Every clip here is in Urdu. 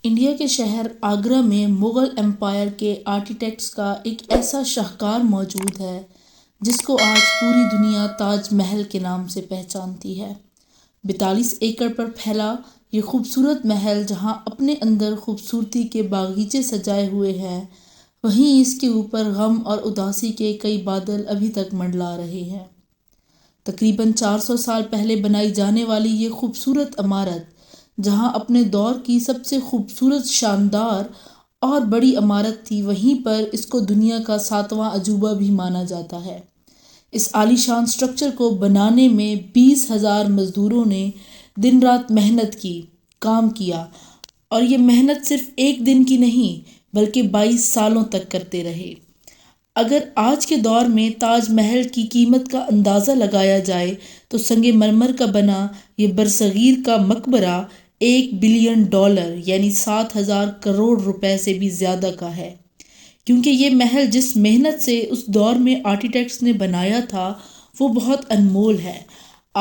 انڈیا کے شہر آگرہ میں مغل امپائر کے آرکیٹیکٹس کا ایک ایسا شاہکار موجود ہے جس کو آج پوری دنیا تاج محل کے نام سے پہچانتی ہے۔ 42 ایکڑ پر پھیلا یہ خوبصورت محل جہاں اپنے اندر خوبصورتی کے باغیچے سجائے ہوئے ہیں، وہیں اس کے اوپر غم اور اداسی کے کئی بادل ابھی تک منڈلا رہے ہیں۔ تقریباً 400 سال پہلے بنائی جانے والی یہ خوبصورت عمارت، جہاں اپنے دور کی سب سے خوبصورت، شاندار اور بڑی عمارت تھی، وہیں پر اس کو دنیا کا 7واں عجوبہ بھی مانا جاتا ہے۔ اس عالی شان سٹرکچر کو بنانے میں 20,000 مزدوروں نے دن رات محنت کی، کام کیا، اور یہ محنت صرف ایک دن کی نہیں بلکہ 22 سالوں تک کرتے رہے۔ اگر آج کے دور میں تاج محل کی قیمت کا اندازہ لگایا جائے تو سنگ مرمر کا بنا یہ برصغیر کا مقبرہ $1 بلین یعنی 7,000 کروڑ روپے سے بھی زیادہ کا ہے، کیونکہ یہ محل جس محنت سے اس دور میں آرکیٹیکٹس نے بنایا تھا وہ بہت انمول ہے۔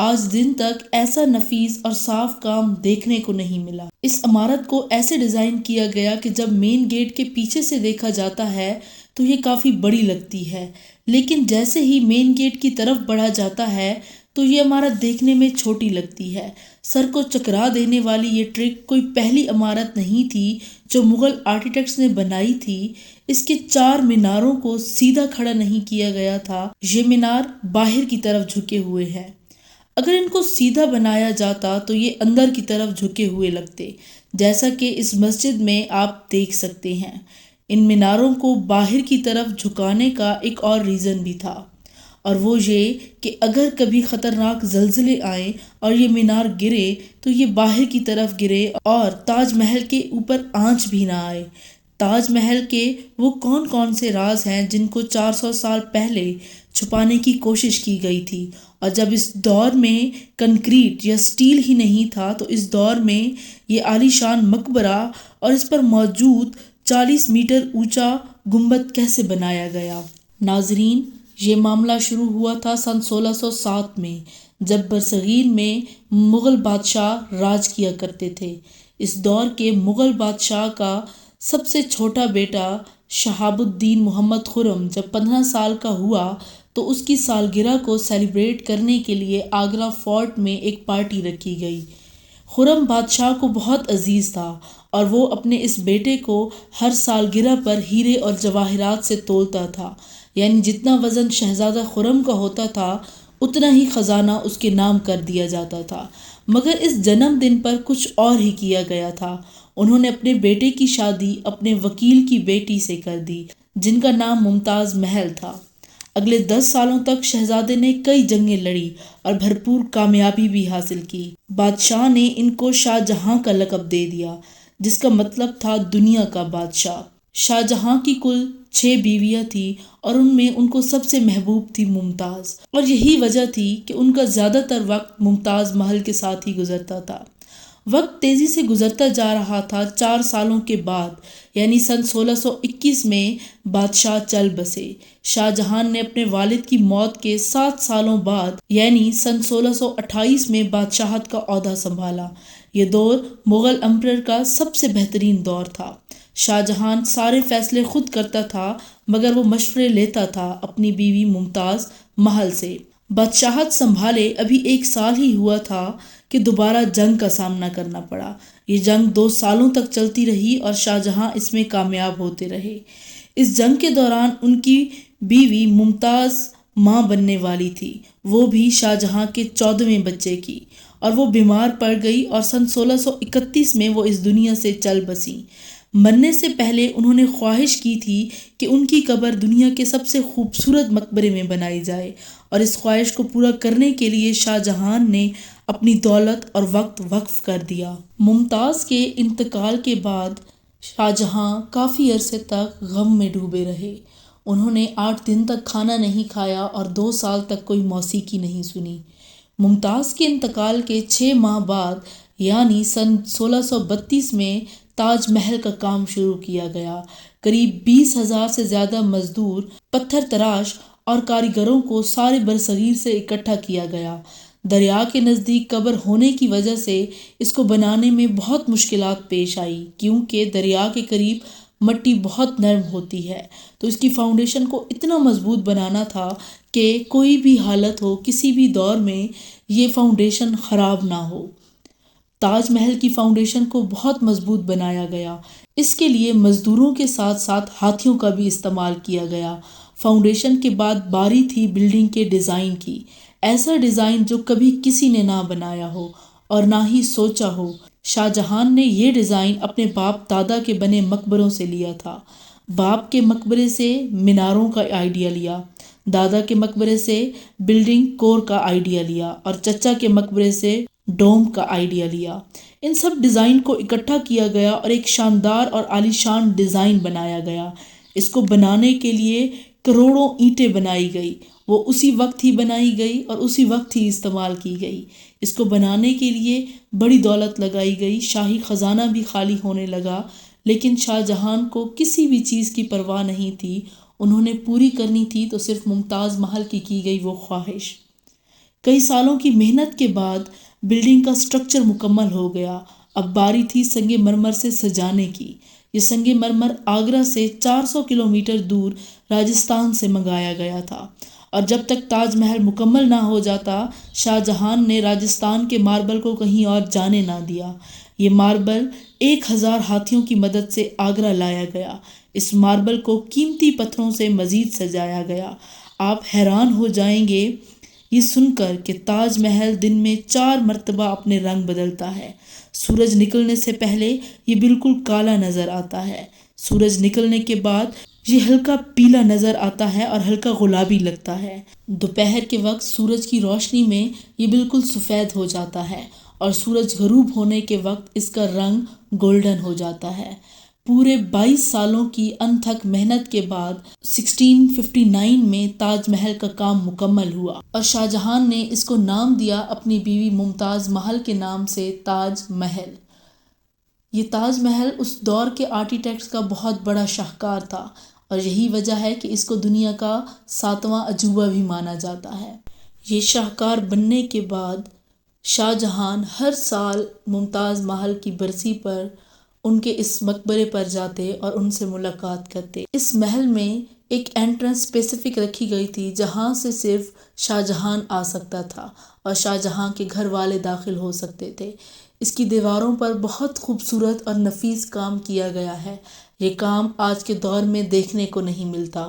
آج دن تک ایسا نفیس اور صاف کام دیکھنے کو نہیں ملا۔ اس عمارت کو ایسے ڈیزائن کیا گیا کہ جب مین گیٹ کے پیچھے سے دیکھا جاتا ہے تو یہ کافی بڑی لگتی ہے، لیکن جیسے ہی مین گیٹ کی طرف بڑھا جاتا ہے تو یہ عمارت دیکھنے میں چھوٹی لگتی ہے۔ سر کو چکرا دینے والی یہ ٹرک کوئی پہلی عمارت نہیں تھی جو مغل آرکیٹیکٹس نے بنائی تھی۔ اس کے 4 میناروں کو سیدھا کھڑا نہیں کیا گیا تھا، یہ مینار باہر کی طرف جھکے ہوئے ہیں۔ اگر ان کو سیدھا بنایا جاتا تو یہ اندر کی طرف جھکے ہوئے لگتے، جیسا کہ اس مسجد میں آپ دیکھ سکتے ہیں۔ ان میناروں کو باہر کی طرف جھکانے کا ایک اور ریزن بھی تھا، اور وہ یہ کہ اگر کبھی خطرناک زلزلے آئیں اور یہ مینار گرے تو یہ باہر کی طرف گرے اور تاج محل کے اوپر آنچ بھی نہ آئے۔ تاج محل کے وہ کون سے راز ہیں جن کو 400 سال پہلے چھپانے کی کوشش کی گئی تھی، اور جب اس دور میں کنکریٹ یا سٹیل ہی نہیں تھا تو اس دور میں یہ عالی شان مقبرہ اور اس پر موجود 40 میٹر اونچا گنبد کیسے بنایا گیا؟ ناظرین، یہ معاملہ شروع ہوا تھا سن 1607 میں، جب برصغیر میں مغل بادشاہ راج کیا کرتے تھے۔ اس دور کے مغل بادشاہ کا سب سے چھوٹا بیٹا شہاب الدین محمد خرم جب 15 سال کا ہوا تو اس کی سالگرہ کو سیلیبریٹ کرنے کے لیے آگرہ فورٹ میں ایک پارٹی رکھی گئی۔ خرم بادشاہ کو بہت عزیز تھا اور وہ اپنے اس بیٹے کو ہر سالگرہ پر ہیرے اور جواہرات سے تولتا تھا، یعنی جتنا وزن شہزادہ خرم کا ہوتا تھا اتنا ہی خزانہ اس کے نام کر دیا جاتا تھا۔ مگر اس جنم دن پر کچھ اور ہی کیا گیا تھا۔ انہوں نے اپنے بیٹے کی شادی اپنے وکیل کی بیٹی سے کر دی، جن کا نام ممتاز محل تھا۔ اگلے 10 سالوں تک شہزادے نے کئی جنگیں لڑی اور بھرپور کامیابی بھی حاصل کی۔ بادشاہ نے ان کو شاہ جہاں کا لقب دے دیا، جس کا مطلب تھا دنیا کا بادشاہ۔ شاہ جہاں کی کل 6 بیویاں تھیں اور ان میں ان کو سب سے محبوب تھی ممتاز، اور یہی وجہ تھی کہ ان کا زیادہ تر وقت ممتاز محل کے ساتھ ہی گزرتا تھا۔ وقت تیزی سے گزرتا جا رہا تھا۔ 4 سالوں کے بعد یعنی سن 1621 میں بادشاہ چل بسے۔ شاہ جہاں نے اپنے والد کی موت کے 7 سالوں بعد یعنی سن 1628 میں بادشاہت کا عہدہ سنبھالا۔ یہ دور مغل امپرر کا سب سے بہترین دور تھا۔ شاہ جہاں سارے فیصلے خود کرتا تھا، مگر وہ مشورے لیتا تھا اپنی بیوی ممتاز محل سے۔ بادشاہت سنبھالے ابھی 1 سال ہی ہوا تھا کہ دوبارہ جنگ کا سامنا کرنا پڑا۔ یہ جنگ 2 سالوں تک چلتی رہی اور شاہ جہاں اس میں کامیاب ہوتے رہے۔ اس جنگ کے دوران ان کی بیوی ممتاز ماں بننے والی تھی، وہ بھی شاہ جہاں کے 14ویں بچے کی، اور وہ بیمار پڑ گئی اور سن 1631 میں وہ اس دنیا سے چل بسیں۔ مرنے سے پہلے انہوں نے خواہش کی تھی کہ ان کی قبر دنیا کے سب سے خوبصورت مقبرے میں بنائی جائے، اور اس خواہش کو پورا کرنے کے لیے شاہ جہاں نے اپنی دولت اور وقت وقف کر دیا۔ ممتاز کے انتقال کے بعد شاہ جہاں کافی عرصے تک غم میں ڈوبے رہے۔ انہوں نے 8 دن تک کھانا نہیں کھایا اور 2 سال تک کوئی موسیقی نہیں سنی۔ ممتاز کے انتقال کے 6 ماہ بعد یعنی سن 1632 میں تاج محل کا کام شروع کیا گیا۔ قریب 20,000 سے زیادہ مزدور، پتھر تراش اور کاریگروں کو سارے برصغیر سے اکٹھا کیا گیا۔ دریا کے نزدیک قبر ہونے کی وجہ سے اس کو بنانے میں بہت مشکلات پیش آئی، کیونکہ دریا کے قریب مٹی بہت نرم ہوتی ہے، تو اس کی فاؤنڈیشن کو اتنا مضبوط بنانا تھا کہ کوئی بھی حالت ہو، کسی بھی دور میں یہ فاؤنڈیشن خراب نہ ہو۔ تاج محل کی فاؤنڈیشن کو بہت مضبوط بنایا گیا۔ اس کے لیے مزدوروں کے ساتھ ساتھ ہاتھیوں کا بھی استعمال کیا گیا۔ فاؤنڈیشن کے بعد باری تھی بلڈنگ کے ڈیزائن کی، ایسا ڈیزائن جو کبھی کسی نے نہ بنایا ہو اور نہ ہی سوچا ہو۔ شاہ جہان نے یہ ڈیزائن اپنے باپ دادا کے بنے مقبروں سے لیا تھا۔ باپ کے مقبرے سے میناروں کا آئیڈیا لیا، دادا کے مقبرے سے بلڈنگ کور کا آئیڈیا لیا اور چچا کے مقبرے سے ڈوم کا آئیڈیا لیا۔ ان سب ڈیزائن کو اکٹھا کیا گیا اور ایک شاندار اور عالیشان ڈیزائن بنایا گیا۔ اس کو بنانے کے لیے کروڑوں اینٹیں بنائی گئی، وہ اسی وقت ہی بنائی گئی اور اسی وقت ہی استعمال کی گئی۔ اس کو بنانے کے لیے بڑی دولت لگائی گئی، شاہی خزانہ بھی خالی ہونے لگا، لیکن شاہ جہان کو کسی بھی چیز کی پرواہ نہیں تھی۔ انہوں نے پوری کرنی تھی تو صرف ممتاز محل کی گئی وہ خواہش۔ کئی سالوں کی محنت کے بعد بلڈنگ کا سٹرکچر مکمل ہو گیا۔ اب باری تھی سنگ مرمر سے سجانے کی۔ یہ سنگ مرمر آگرہ سے 400 کلومیٹر دور راجستھان سے منگایا گیا تھا، اور جب تک تاج محل مکمل نہ ہو جاتا، شاہ جہان نے راجستھان کے ماربل کو کہیں اور جانے نہ دیا۔ یہ ماربل 1000 ہاتھیوں کی مدد سے آگرہ لایا گیا۔ اس ماربل کو قیمتی پتھروں سے مزید سجایا گیا۔ آپ حیران ہو جائیں گے یہ سن کر کہ تاج محل دن میں 4 مرتبہ اپنے رنگ بدلتا ہے۔ سورج نکلنے سے پہلے یہ بالکل کالا نظر آتا ہے، سورج نکلنے کے بعد یہ ہلکا پیلا نظر آتا ہے اور ہلکا گلابی لگتا ہے۔ دوپہر کے وقت سورج کی روشنی میں یہ بالکل سفید ہو جاتا ہے، اور سورج غروب ہونے کے وقت اس کا رنگ گولڈن ہو جاتا ہے۔ پورے 22 سالوں کی انتھک محنت کے بعد 1659 میں تاج محل کا کام مکمل ہوا، اور شاہ جہان نے اس کو نام دیا اپنی بیوی ممتاز محل کے نام سے، تاج محل۔ یہ تاج محل اس دور کے آرکیٹیکٹس کا بہت بڑا شاہکار تھا، اور یہی وجہ ہے کہ اس کو دنیا کا 7واں عجوبہ بھی مانا جاتا ہے۔ یہ شاہکار بننے کے بعد شاہ جہان ہر سال ممتاز محل کی برسی پر ان کے اس مقبرے پر جاتے اور ان سے ملاقات کرتے۔ اس محل میں ایک انٹرنس اسپیسیفک رکھی گئی تھی جہاں سے صرف شاہ جہان آ سکتا تھا اور شاہ جہاں کے گھر والے داخل ہو سکتے تھے۔ اس کی دیواروں پر بہت خوبصورت اور نفیس کام کیا گیا ہے۔ یہ کام آج کے دور میں دیکھنے کو نہیں ملتا۔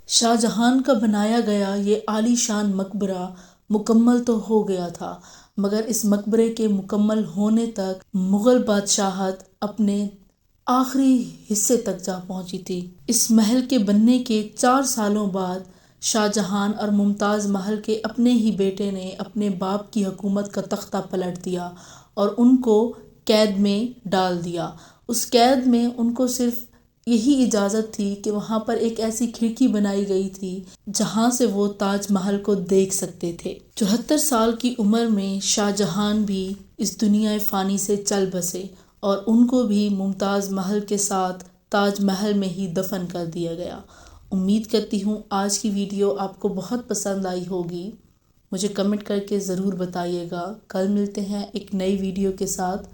شاہ جہان کا بنایا گیا یہ عالی شان مقبرہ مکمل تو ہو گیا تھا، مگر اس مقبرے کے مکمل ہونے تک مغل بادشاہت اپنے آخری حصے تک جا پہنچی تھی۔ اس محل کے بننے کے 4 سالوں بعد شاہ جہان اور ممتاز محل کے اپنے ہی بیٹے نے اپنے باپ کی حکومت کا تختہ پلٹ دیا اور ان کو قید میں ڈال دیا۔ اس قید میں ان کو صرف یہی اجازت تھی کہ وہاں پر ایک ایسی کھڑکی بنائی گئی تھی جہاں سے وہ تاج محل کو دیکھ سکتے تھے۔ 74 سال کی عمر میں شاہ جہان بھی اس دنیا فانی سے چل بسے، اور ان کو بھی ممتاز محل کے ساتھ تاج محل میں ہی دفن کر دیا گیا۔ امید کرتی ہوں آج کی ویڈیو آپ کو بہت پسند آئی ہوگی۔ مجھے کمنٹ کر کے ضرور بتائیے گا۔ کل ملتے ہیں ایک نئی ویڈیو کے ساتھ۔